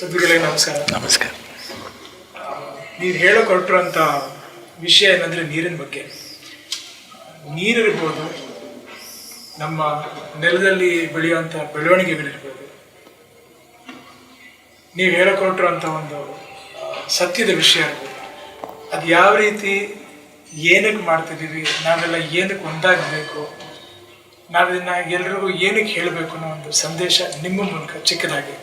ಸದ್ಗುರುಗಳೇ ನಮಸ್ಕಾರ. ನಮಸ್ಕಾರ. ನೀವು ಹೇಳಿಕೊಟ್ಟಿರುವಂಥ ವಿಷಯ ಏನಂದರೆ ನೀರಿನ ಬಗ್ಗೆ. ನೀರಿರ್ಬೋದು, ನಮ್ಮ ನೆಲದಲ್ಲಿ ಬೆಳೆಯುವಂಥ ಬೆಳವಣಿಗೆಗಳಿರ್ಬೋದು, ನೀವು ಹೇಳಿಕೊಟ್ಟಿರುವಂಥ ಒಂದು ಸತ್ಯದ ವಿಷಯ ಇರ್ಬೋದು, ಅದು ಯಾವ ರೀತಿ ಏನಕ್ಕೆ ಮಾಡ್ತಿದ್ದೀವಿ, ನಾವೆಲ್ಲ ಏನಕ್ಕೆ ಒಂದಾಗಬೇಕು, ನಾವಿದನ್ನು ಎಲ್ರಿಗೂ ಏನಕ್ಕೆ ಹೇಳಬೇಕು ಅನ್ನೋ ಒಂದು ಸಂದೇಶ ನಿಮ್ಮ ಮೂಲಕ ಚಿಕ್ಕದಾಗಿ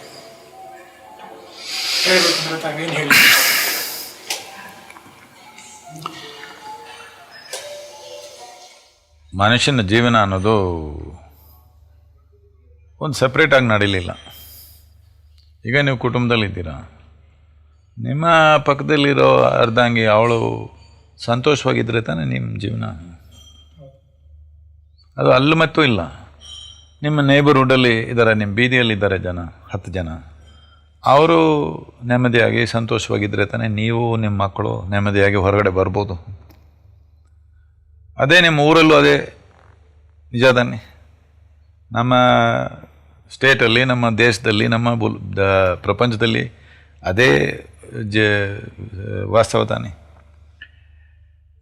ಹೇಳಬೇಕಂದ್ರೆ ತಾವೇನು ಹೇಳಿ? ಮನುಷ್ಯನ ಜೀವನ ಅನ್ನೋದು ಒಂದು ಸಪ್ರೇಟಾಗಿ ನಡೀಲಿಲ್ಲ. ಈಗ ನೀವು ಕುಟುಂಬದಲ್ಲಿದ್ದೀರಾ, ನಿಮ್ಮ ಪಕ್ಕದಲ್ಲಿರೋ ಅರ್ಧಾಂಗಿ ಅವಳು ಸಂತೋಷವಾಗಿದ್ದರೆ ತಾನೇ ನಿಮ್ಮ ಜೀವನ. ಅದು ಅಲ್ಲಿ ಮತ್ತೂ ಇಲ್ಲ. ನಿಮ್ಮ ನೇಬರ್ಹುಡ್ಡಲ್ಲಿ ಇದ್ದಾರೆ, ನಿಮ್ಮ ಬೀದಿಯಲ್ಲಿದ್ದಾರೆ ಜನ, 10 ಜನ, ಅವರು ನೆಮ್ಮದಿಯಾಗಿ ಸಂತೋಷವಾಗಿದ್ದರೆ ತಾನೇ ನೀವು ನಿಮ್ಮ ಮಕ್ಕಳು ನೆಮ್ಮದಿಯಾಗಿ ಹೊರಗಡೆ ಬರ್ಬೋದು. ಅದೇ ನಿಮ್ಮ ಊರಲ್ಲೂ ಅದೇ ನಿಜ ತಾನೆ. ನಮ್ಮ ಸ್ಟೇಟಲ್ಲಿ, ನಮ್ಮ ದೇಶದಲ್ಲಿ, ನಮ್ಮ ಪ್ರಪಂಚದಲ್ಲಿ ಅದೇ ವಾಸ್ತವ ತಾನೆ.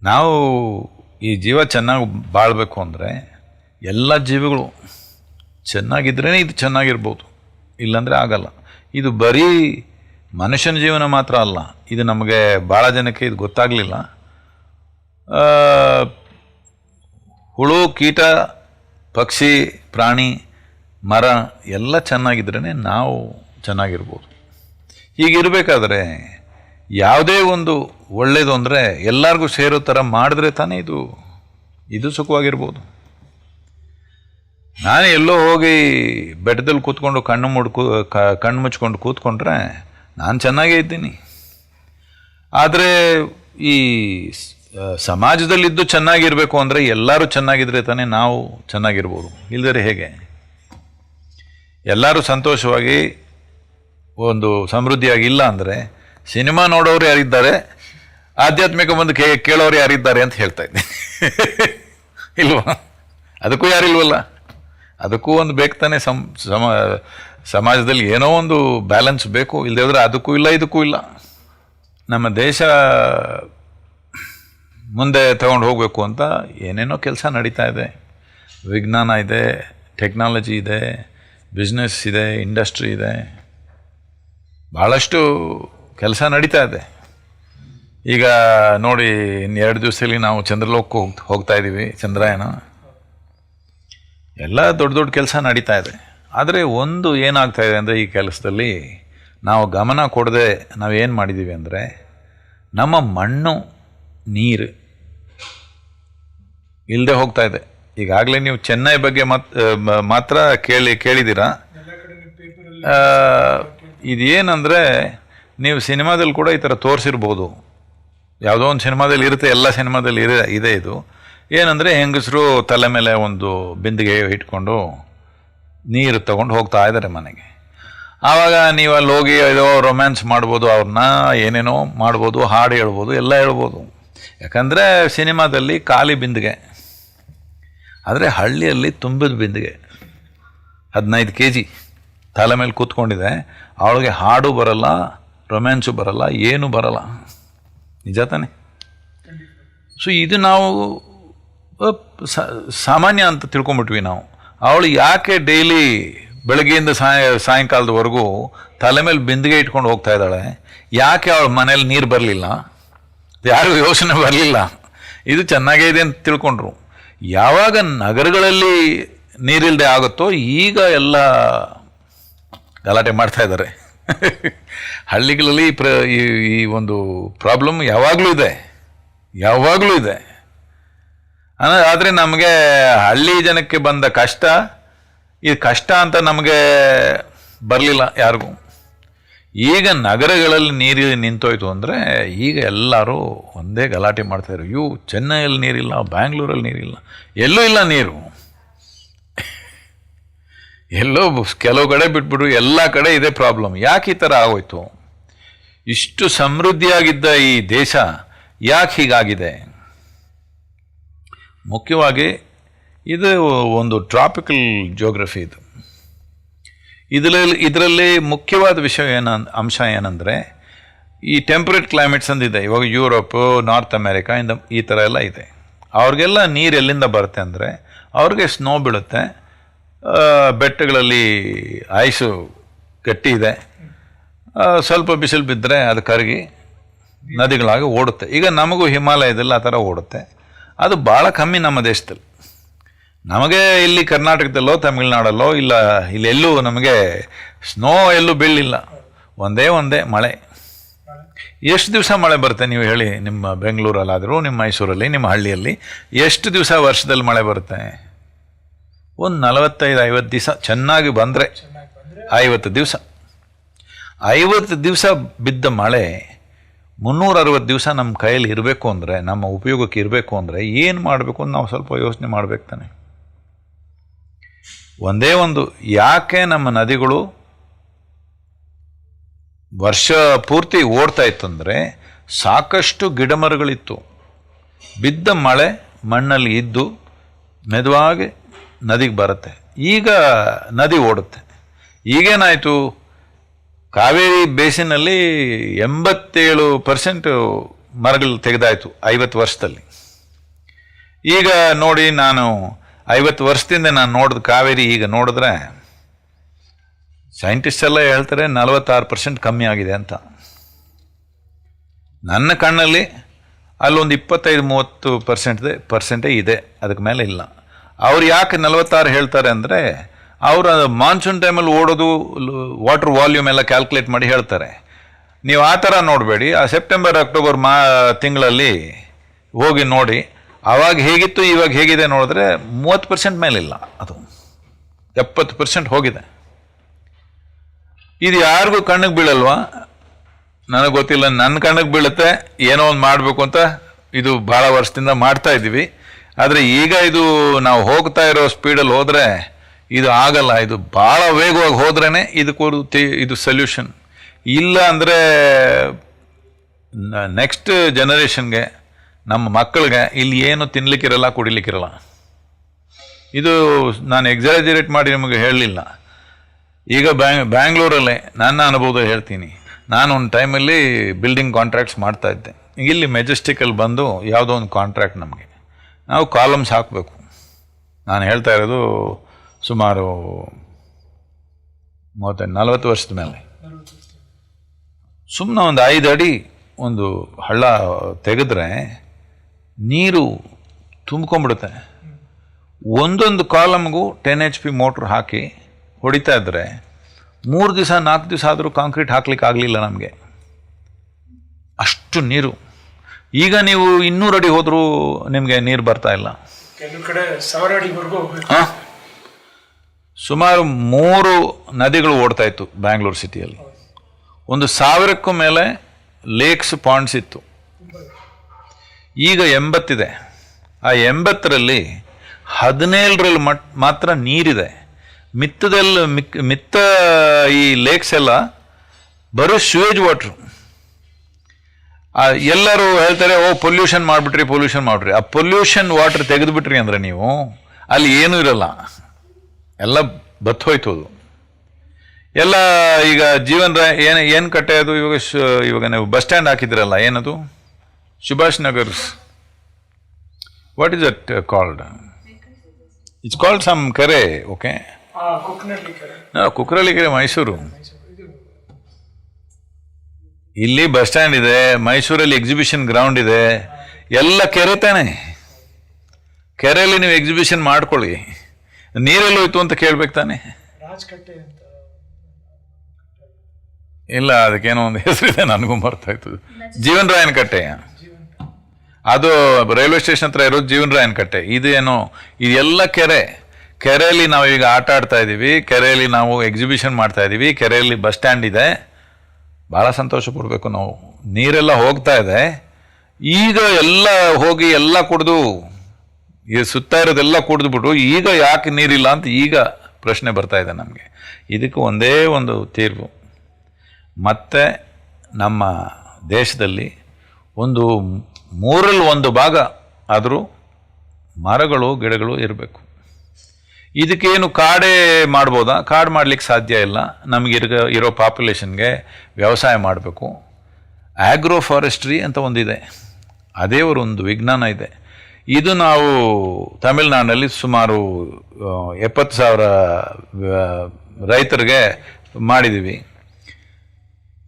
ನಾವು ಈ ಜೀವ ಚೆನ್ನಾಗಿ ಬಾಳಬೇಕು ಅಂದರೆ ಎಲ್ಲ ಜೀವಿಗಳು ಚೆನ್ನಾಗಿದ್ರೇ ಇದು ಚೆನ್ನಾಗಿರ್ಬೋದು, ಇಲ್ಲಾಂದರೆ ಆಗಲ್ಲ. ಇದು ಬರೀ ಮನುಷ್ಯನ ಜೀವನ ಮಾತ್ರ ಅಲ್ಲ, ಇದು ನಮಗೆ ಭಾಳ ಜನಕ್ಕೆ ಇದು ಗೊತ್ತಾಗಲಿಲ್ಲ. ಹುಳು, ಕೀಟ, ಪಕ್ಷಿ, ಪ್ರಾಣಿ, ಮರ ಎಲ್ಲ ಚೆನ್ನಾಗಿದ್ರೇ ನಾವು ಚೆನ್ನಾಗಿರ್ಬೋದು. ಹೀಗಿರಬೇಕಾದ್ರೆ ಯಾವುದೇ ಒಂದು ಒಳ್ಳೆಯದು ಅಂದರೆ ಎಲ್ಲರಿಗೂ ಸೇರೋ ಥರ ಮಾಡಿದ್ರೆ ತಾನೇ ಇದು ಸುಖವಾಗಿರ್ಬೋದು. ನಾನು ಎಲ್ಲೋ ಹೋಗಿ ಬೆಟ್ಟದಲ್ಲಿ ಕೂತ್ಕೊಂಡು ಕಣ್ಣು ಮುಚ್ಕೊಂಡು ಕೂತ್ಕೊಂಡ್ರೆ ನಾನು ಚೆನ್ನಾಗೇ ಇದ್ದೀನಿ. ಆದರೆ ಈ ಸಮಾಜದಲ್ಲಿದ್ದು ಚೆನ್ನಾಗಿರಬೇಕು ಅಂದರೆ ಎಲ್ಲರೂ ಚೆನ್ನಾಗಿದ್ರೆ ತಾನೇ ನಾವು ಚೆನ್ನಾಗಿರ್ಬೋದು. ಇಲ್ಲದರೆ ಹೇಗೆ? ಎಲ್ಲರೂ ಸಂತೋಷವಾಗಿ ಒಂದು ಸಮೃದ್ಧಿಯಾಗಿಲ್ಲ ಅಂದರೆ ಸಿನಿಮಾ ನೋಡೋರು ಯಾರಿದ್ದಾರೆ, ಆಧ್ಯಾತ್ಮಿಕ ಬಂದು ಕೇಳೋರು ಯಾರಿದ್ದಾರೆ ಅಂತ ಹೇಳ್ತಾ ಇದ್ದೀನಿ. ಇಲ್ವಾ? ಅದಕ್ಕೂ ಯಾರಿಲ್ವಲ್ಲ. ಅದಕ್ಕೂ ಒಂದು ಬೇಕು ತಾನೆ. ಸಮಾಜದಲ್ಲಿ ಏನೋ ಒಂದು ಬ್ಯಾಲೆನ್ಸ್ ಬೇಕು. ಇಲ್ಲದೆ ಹೋದರೆ ಅದಕ್ಕೂ ಇಲ್ಲ, ಇದಕ್ಕೂ ಇಲ್ಲ. ನಮ್ಮ ದೇಶ ಮುಂದೆ ತಗೊಂಡು ಹೋಗಬೇಕು ಅಂತ ಏನೇನೋ ಕೆಲಸ ನಡೀತಾ ಇದೆ. ವಿಜ್ಞಾನ ಇದೆ, ಟೆಕ್ನಾಲಜಿ ಇದೆ, ಬಿಸ್ನೆಸ್ ಇದೆ, ಇಂಡಸ್ಟ್ರಿ ಇದೆ, ಭಾಳಷ್ಟು ಕೆಲಸ ನಡೀತಾ ಇದೆ. ಈಗ ನೋಡಿ, ಇನ್ನು 2 ದಿವಸದಲ್ಲಿ ನಾವು ಚಂದ್ರಲೋಕಕ್ಕೆ ಹೋಗ್ತಾ ಇದ್ದೀವಿ, ಚಂದ್ರಯಾನ. ಎಲ್ಲ ದೊಡ್ಡ ದೊಡ್ಡ ಕೆಲಸ ನಡೀತಾ ಇದೆ. ಆದರೆ ಒಂದು ಏನಾಗ್ತಾ ಇದೆ ಅಂದರೆ, ಈ ಕೆಲಸದಲ್ಲಿ ನಾವು ಗಮನ ಕೊಡದೆ ನಾವೇನು ಮಾಡಿದ್ದೀವಿ ಅಂದರೆ, ನಮ್ಮ ಮಣ್ಣು, ನೀರು ಇಲ್ಲದೆ ಹೋಗ್ತಾ ಇದೆ. ಈಗಾಗಲೇ ನೀವು ಚೆನ್ನೈ ಬಗ್ಗೆ ಮಾತ್ರ ಕೇಳಿದ್ದೀರಾ. ಇದೇನಂದರೆ, ನೀವು ಸಿನಿಮಾದಲ್ಲಿ ಕೂಡ ಈ ಥರ ತೋರಿಸಿರ್ಬೋದು. ಯಾವುದೋ ಒಂದು ಸಿನಿಮಾದಲ್ಲಿ ಇರುತ್ತೆ, ಎಲ್ಲ ಸಿನಿಮಾದಲ್ಲಿ ಇದೆ ಇದು. ಏನಂದರೆ, ಹೆಂಗಸರು ತಲೆ ಮೇಲೆ ಒಂದು ಬಿಂದಿಗೆ ಇಟ್ಕೊಂಡು ನೀರು ತಗೊಂಡು ಹೋಗ್ತಾ ಇದ್ದಾರೆ ಮನೆಗೆ. ಆವಾಗ ನೀವು ಅಲ್ಲಿ ಹೋಗಿ ಏನೋ ರೊಮ್ಯಾನ್ಸ್ ಮಾಡ್ಬೋದು, ಅವ್ರನ್ನ ಏನೇನೋ ಮಾಡ್ಬೋದು, ಹಾಡು ಹೇಳ್ಬೋದು, ಎಲ್ಲ ಹೇಳ್ಬೋದು. ಯಾಕಂದರೆ ಸಿನಿಮಾದಲ್ಲಿ ಖಾಲಿ ಬಿಂದಿಗೆ, ಆದರೆ ಹಳ್ಳಿಯಲ್ಲಿ ತುಂಬಿದ ಬಿಂದಿಗೆ 15 kg ತಲೆ ಮೇಲೆ ಕೂತ್ಕೊಂಡಿದೆ. ಅವಳಿಗೆ ಹಾಡು ಬರಲ್ಲ, ರೊಮ್ಯಾನ್ಸು ಬರಲ್ಲ, ಏನೂ ಬರಲ್ಲ. ನಿಜ ತಾನೆ? ಸೊ ಇದು ನಾವು ಸಾಮಾನ್ಯ ಅಂತ ತಿಳ್ಕೊಂಬಿಟ್ವಿ ನಾವು. ಅವಳು ಯಾಕೆ ಡೈಲಿ ಬೆಳಗ್ಗೆಯಿಂದ ಸಾಯಂಕಾಲದವರೆಗೂ ತಲೆ ಮೇಲೆ ಬಿಂದಿಗೆ ಇಟ್ಕೊಂಡು ಹೋಗ್ತಾ ಇದ್ದಾಳೆ? ಯಾಕೆ ಅವಳ ಮನೇಲಿ ನೀರು ಬರಲಿಲ್ಲ? ಯಾರಿಗೂ ಯೋಚನೆ ಬರಲಿಲ್ಲ. ಇದು ಚೆನ್ನಾಗೇ ಇದೆ ಅಂತ ತಿಳ್ಕೊಂಡ್ರು. ಯಾವಾಗ ನಗರಗಳಲ್ಲಿ ನೀರಿಲ್ಲದೆ ಆಗುತ್ತೋ ಈಗ ಎಲ್ಲ ಗಲಾಟೆ ಮಾಡ್ತಾ ಇದ್ದಾರೆ. ಹಳ್ಳಿಗಳಲ್ಲಿ ಈ ಒಂದು ಪ್ರಾಬ್ಲಮ್ ಯಾವಾಗಲೂ ಇದೆ. ಆದರೆ ನಮಗೆ ಹಳ್ಳಿ ಜನಕ್ಕೆ ಬಂದ ಕಷ್ಟ, ಇದು ಕಷ್ಟ ಅಂತ ನಮಗೆ ಬರಲಿಲ್ಲ ಯಾರಿಗೂ. ಈಗ ನಗರಗಳಲ್ಲಿ ನೀರು ನಿಂತೋಯ್ತು ಅಂದರೆ ಈಗ ಎಲ್ಲರೂ ಒಂದೇ ಗಲಾಟೆ ಮಾಡ್ತಾಯಿದ್ರು. ಚೆನ್ನೈಯಲ್ಲಿ ನೀರಿಲ್ಲ, ಬ್ಯಾಂಗ್ಳೂರಲ್ಲಿ ನೀರಿಲ್ಲ, ಎಲ್ಲೂ ಇಲ್ಲ ನೀರು. ಎಲ್ಲೋ ಕೆಲವು ಕಡೆ ಬಿಟ್ಬಿಟ್ರು, ಎಲ್ಲ ಕಡೆ ಇದೇ ಪ್ರಾಬ್ಲಮ್. ಯಾಕೆ ಈ ಥರ ಆಗೋಯ್ತು? ಇಷ್ಟು ಸಮೃದ್ಧಿಯಾಗಿದ್ದ ಈ ದೇಶ ಯಾಕೆ ಹೀಗಾಗಿದೆ? ಮುಖ್ಯವಾಗಿ ಇದು ಒಂದು ಟ್ರಾಪಿಕಲ್ ಜಿಯೋಗ್ರಫಿ. ಇದರಲ್ಲಿ ಮುಖ್ಯವಾದ ವಿಷಯ ಅಂಶ ಏನಂದರೆ ಈ ಟೆಂಪ್ರೇಟ್ ಕ್ಲೈಮೇಟ್ಸ್ ಅಂದಿದೆ. ಇವಾಗ ಯುರೋಪು, ನಾರ್ತ್ ಅಮೇರಿಕಾ ಈ ಥರ ಎಲ್ಲ ಇದೆ. ಅವ್ರಿಗೆಲ್ಲ ನೀರು ಎಲ್ಲಿಂದ ಬರುತ್ತೆ ಅಂದರೆ ಅವ್ರಿಗೆ ಸ್ನೋ ಬೀಳುತ್ತೆ, ಬೆಟ್ಟಗಳಲ್ಲಿ ಐಸು ಗಟ್ಟಿ ಇದೆ, ಸ್ವಲ್ಪ ಬಿಸಿಲು ಬಿದ್ದರೆ ಅದು ಕರಗಿ ನದಿಗಳಾಗಿ ಓಡುತ್ತೆ. ಈಗ ನಮಗೂ ಹಿಮಾಲಯದಲ್ಲಿ ಆ ಥರ ಓಡುತ್ತೆ. ಅದು ಭಾಳ ಕಮ್ಮಿ ನಮ್ಮ ದೇಶದಲ್ಲಿ. ನಮಗೆ ಇಲ್ಲಿ ಕರ್ನಾಟಕದಲ್ಲೋ ತಮಿಳ್ನಾಡಲ್ಲೋ ಇಲ್ಲೆಲ್ಲೂ ನಮಗೆ ಸ್ನೋ ಎಲ್ಲೂ ಬೀಳಲಿಲ್ಲ. ಒಂದೇ ಮಳೆ. ಎಷ್ಟು ದಿವಸ ಮಳೆ ಬರುತ್ತೆ ನೀವು ಹೇಳಿ? ನಿಮ್ಮ ಬೆಂಗಳೂರಲ್ಲಾದರೂ, ನಿಮ್ಮ ಮೈಸೂರಲ್ಲಿ, ನಿಮ್ಮ ಹಳ್ಳಿಯಲ್ಲಿ ಎಷ್ಟು ದಿವಸ ವರ್ಷದಲ್ಲಿ ಮಳೆ ಬರುತ್ತೆ? ಒಂದು 45-50 ದಿವಸ ಚೆನ್ನಾಗಿ ಬಂದರೆ 50 ದಿವಸ. 50 ದಿವಸ ಬಿದ್ದ ಮಳೆ 360 ದಿವಸ ನಮ್ಮ ಕೈಯಲ್ಲಿ ಇರಬೇಕು ಅಂದರೆ, ನಮ್ಮ ಉಪಯೋಗಕ್ಕೆ ಇರಬೇಕು ಅಂದರೆ ಏನು ಮಾಡಬೇಕು ಅಂತ ನಾವು ಸ್ವಲ್ಪ ಯೋಚನೆ ಮಾಡಬೇಕು ತಾನೆ. ಯಾಕೆ ನಮ್ಮ ನದಿಗಳು ವರ್ಷ ಪೂರ್ತಿ ಓಡ್ತಾ ಇತ್ತು ಅಂದರೆ ಸಾಕಷ್ಟು ಗಿಡಮರಗಳಿತ್ತು. ಬಿದ್ದ ಮಳೆ ಮಣ್ಣಲ್ಲಿ ಇದ್ದು ಮೆದುವಾಗಿ ನದಿಗೆ ಬರುತ್ತೆ. ಈಗ ನದಿ ಓಡುತ್ತೆ. ಈಗೇನಾಯಿತು? ಕಾವೇರಿ ಬೇಸಿನಲ್ಲಿ 87% ಮರಗಳು ತೆಗೆದಾಯಿತು 50 ವರ್ಷದಲ್ಲಿ. ಈಗ ನೋಡಿ, ನಾನು 50 ವರ್ಷದಿಂದ ನಾನು ನೋಡಿದ ಕಾವೇರಿ ಈಗ ನೋಡಿದ್ರೆ ಸೈಂಟಿಸ್ಟ್ ಎಲ್ಲ ಹೇಳ್ತಾರೆ 46% ಕಮ್ಮಿ ಆಗಿದೆ ಅಂತ. ನನ್ನ ಕಣ್ಣಲ್ಲಿ ಅಲ್ಲೊಂದು 25-30% ಇದೆ, ಅದಕ್ಕೆ ಮೇಲೆ ಇಲ್ಲ. ಅವ್ರು ಯಾಕೆ 46 ಹೇಳ್ತಾರೆ ಅಂದರೆ ಅವರು ಮಾನ್ಸೂನ್ ಟೈಮಲ್ಲಿ ಓಡೋದು ವಾಟರ್ ವಾಲ್ಯೂಮ್ ಎಲ್ಲ ಕ್ಯಾಲ್ಕುಲೇಟ್ ಮಾಡಿ ಹೇಳ್ತಾರೆ. ನೀವು ಆ ಥರ ನೋಡಬೇಡಿ. ಆ ಸೆಪ್ಟೆಂಬರ್ ಅಕ್ಟೋಬರ್ ತಿಂಗಳಲ್ಲಿ ಹೋಗಿ ನೋಡಿ, ಆವಾಗ ಹೇಗಿತ್ತು ಇವಾಗ ಹೇಗಿದೆ ನೋಡಿದ್ರೆ 30% ಮೇಲಿಲ್ಲ, ಅದು 70% ಹೋಗಿದೆ. ಇದು ಯಾರಿಗೂ ಕಣ್ಣಿಗೆ ಬೀಳಲ್ವಾ? ನನಗೆ ಗೊತ್ತಿಲ್ಲ. ನನ್ನ ಕಣ್ಣಿಗೆ ಬೀಳುತ್ತೆ. ಏನೋ ಒಂದು ಮಾಡಬೇಕು ಅಂತ ಇದು ಭಾಳ ವರ್ಷದಿಂದ ಮಾಡ್ತಾ ಇದ್ದೀವಿ. ಆದರೆ ಈಗ ಇದು ನಾವು ಹೋಗ್ತಾ ಇರೋ ಸ್ಪೀಡಲ್ಲಿ ಹೋದರೆ ಇದು ಆಗಲ್ಲ. ಇದು ಭಾಳ ವೇಗವಾಗಿ ಹೋದ್ರೇ ಇದು ಸೊಲ್ಯೂಷನ್. ಇಲ್ಲ ಅಂದರೆ ನೆಕ್ಸ್ಟ್ ಜನರೇಷನ್ಗೆ, ನಮ್ಮ ಮಕ್ಕಳಿಗೆ ಇಲ್ಲಿ ಏನು ತಿನ್ನಲಿಕ್ಕಿರಲ್ಲ, ಕುಡಿಲಿಕ್ಕಿರಲ್ಲ. ಇದು ನಾನು ಎಕ್ಸಾಜರೇಟ್ ಮಾಡಿ ನಿಮಗೆ ಹೇಳಲಿಲ್ಲ. ಈಗ ಬ್ಯಾಂಗ್ಳೂರಲ್ಲೇ ನನ್ನ ಅನುಭವ ಹೇಳ್ತೀನಿ. ನಾನು ಒಂದು ಟೈಮಲ್ಲಿ ಬಿಲ್ಡಿಂಗ್ ಕಾಂಟ್ರಾಕ್ಟ್ಸ್ ಮಾಡ್ತಾಯಿದ್ದೆ. ಇಲ್ಲಿ ಮೆಜೆಸ್ಟಿಕಲ್ಲಿ ಬಂದು ಯಾವುದೋ ಒಂದು ಕಾಂಟ್ರಾಕ್ಟ್ ನಮಗೆ, ನಾವು ಕಾಲಮ್ಸ್ ಹಾಕಬೇಕು. ನಾನು ಹೇಳ್ತಾ ಇರೋದು ಸುಮಾರು 30-40 ವರ್ಷದ ಮೇಲೆ. ಸುಮ್ಮನೆ ಒಂದು 5 ಅಡಿ ಒಂದು ಹಳ್ಳ ತೆಗೆದ್ರೆ ನೀರು ತುಂಬ್ಕೊಂಡ್ಬಿಡುತ್ತೆ. ಒಂದೊಂದು ಕಾಲಮ್ಗೂ 10 HP ಮೋಟ್ರ್ ಹಾಕಿ ಹೊಡಿತಾ ಇದ್ದರೆ 3 ದಿವಸ 4 ದಿವಸ ಆದರೂ ಕಾಂಕ್ರೀಟ್ ಹಾಕ್ಲಿಕ್ಕೆ ಆಗಲಿಲ್ಲ ನಮಗೆ, ಅಷ್ಟು ನೀರು. ಈಗ ನೀವು 200 ಅಡಿ ಹೋದರೂ ನಿಮಗೆ ನೀರು ಬರ್ತಾ ಇಲ್ಲ. ಕೆಲವು ಕಡೆ 1000 ಅಡಿವರೆಗೂ ಹೋಗ್ಬೇಕು. ಸುಮಾರು 3 ನದಿಗಳು ಓಡ್ತಾ ಇತ್ತು ಬ್ಯಾಂಗ್ಳೂರು ಸಿಟಿಯಲ್ಲಿ. ಒಂದು 1000ಕ್ಕೂ ಮೇಲೆ ಲೇಕ್ಸ್, ಪಾಂಡ್ಸ್ ಇತ್ತು. ಈಗ 80 ಇದೆ. ಆ 80ರಲ್ಲಿ 17ರಲ್ಲಿ ಮಾತ್ರ ನೀರಿದೆ. ಮಿತ್ತ ಈ ಲೇಕ್ಸ್ ಎಲ್ಲ ಬರೋ ಸ್ಯೂವೇಜ್ ವಾಟ್ರು. ಎಲ್ಲರೂ ಹೇಳ್ತಾರೆ, ಪೊಲ್ಯೂಷನ್ ಮಾಡಿಬಿಟ್ರಿ. ಆ ಪೊಲ್ಯೂಷನ್ ವಾಟರ್ ತೆಗೆದುಬಿಟ್ರಿ ಅಂದರೆ ನೀವು ಅಲ್ಲಿ ಏನೂ ಇರಲ್ಲ, ಎಲ್ಲ ಬತ್ತೋಯ್ತು ಅದು ಎಲ್ಲ. ಈಗ ಜೀವನ್ ರಾಯ್ ಏನು ಕಟ್ಟೆ ಅದು? ಇವಾಗ ನೀವು ಬಸ್ ಸ್ಟ್ಯಾಂಡ್ ಹಾಕಿದ್ರಲ್ಲ, ಏನದು? Subhash Nagar, what is that called? It's called some ಕೆರೆ. ಓಕೆ, ಕುಕ್ರಳ್ಳಿ ಕೆರೆ, ಮೈಸೂರು. ಇಲ್ಲಿ ಬಸ್ ಸ್ಟ್ಯಾಂಡ್ ಇದೆ, ಮೈಸೂರಲ್ಲಿ ಎಕ್ಸಿಬಿಷನ್ ಗ್ರೌಂಡ್ ಇದೆ, ಎಲ್ಲ ಕೆರೆ ತಾನೆ. ಕೆರೆಯಲ್ಲಿ ನೀವು ಎಕ್ಸಿಬಿಷನ್ ಮಾಡ್ಕೊಳ್ಳಿ. ನೀರೆಲ್ಲ ಹೋಯ್ತು ಅಂತ ಕೇಳ್ಬೇಕು ತಾನೆ. ಇಲ್ಲ, ಅದಕ್ಕೇನೋ ಒಂದು ಹೆಸರಿದೆ, ನನಗೂ ಬರ್ತಾಯ್ತು. ಜೀವನ್ ರಾಯನ್ ಕಟ್ಟೆ, ಅದು ರೈಲ್ವೆ ಸ್ಟೇಷನ್ ಹತ್ರ ಇರೋದು ಜೀವನ್ ರಾಯನ್ ಕಟ್ಟೆ. ಇದೇನೋ ಇದೆಲ್ಲ ಕೆರೆಯಲ್ಲಿ ನಾವು ಈಗ ಆಟ ಆಡ್ತಾ ಇದ್ದೀವಿ, ಕೆರೆಯಲ್ಲಿ ನಾವು ಎಕ್ಸಿಬಿಷನ್ ಮಾಡ್ತಾ ಇದ್ದೀವಿ, ಕೆರೆಯಲ್ಲಿ ಬಸ್ ಸ್ಟ್ಯಾಂಡ್ ಇದೆ. ಭಾಳ ಸಂತೋಷ ಪಡಬೇಕು ನಾವು. ನೀರೆಲ್ಲ ಹೋಗ್ತಾ ಇದೆ. ಈಗ ಎಲ್ಲ ಹೋಗಿ ಎಲ್ಲ ಕುಡಿದು, ಈ ಸುತ್ತ ಇರೋದೆಲ್ಲ ಕುಡಿದ್ಬಿಟ್ಟು ಈಗ ಯಾಕೆ ನೀರಿಲ್ಲ ಅಂತ ಈಗ ಪ್ರಶ್ನೆ ಬರ್ತಾ ಇದೆ ನಮಗೆ. ಇದಕ್ಕೆ ಒಂದೇ ಒಂದು ತೀರ್ಪು, ಮತ್ತೆ ನಮ್ಮ ದೇಶದಲ್ಲಿ ಒಂದು 1/3 ಭಾಗ ಆದರೂ ಮರಗಳು ಗಿಡಗಳು ಇರಬೇಕು. ಇದಕ್ಕೇನು ಕಾಡೇ ಮಾಡ್ಬೋದಾ? ಕಾಡು ಮಾಡಲಿಕ್ಕೆ ಸಾಧ್ಯ ಇಲ್ಲ. ನಮಗೆ ಇರೋ ಪಾಪ್ಯುಲೇಷನ್ಗೆ ವ್ಯವಸಾಯ ಮಾಡಬೇಕು. ಆಗ್ರೋ ಫಾರೆಸ್ಟ್ರಿ ಅಂತ ಒಂದಿದೆ, ಅದೇ ಒಂದು ವಿಜ್ಞಾನ ಇದೆ. ಇದು ನಾವು ತಮಿಳುನಾಡಿನಲ್ಲಿ ಸುಮಾರು 70,000 ರೈತರಿಗೆ ಮಾಡಿದ್ದೀವಿ.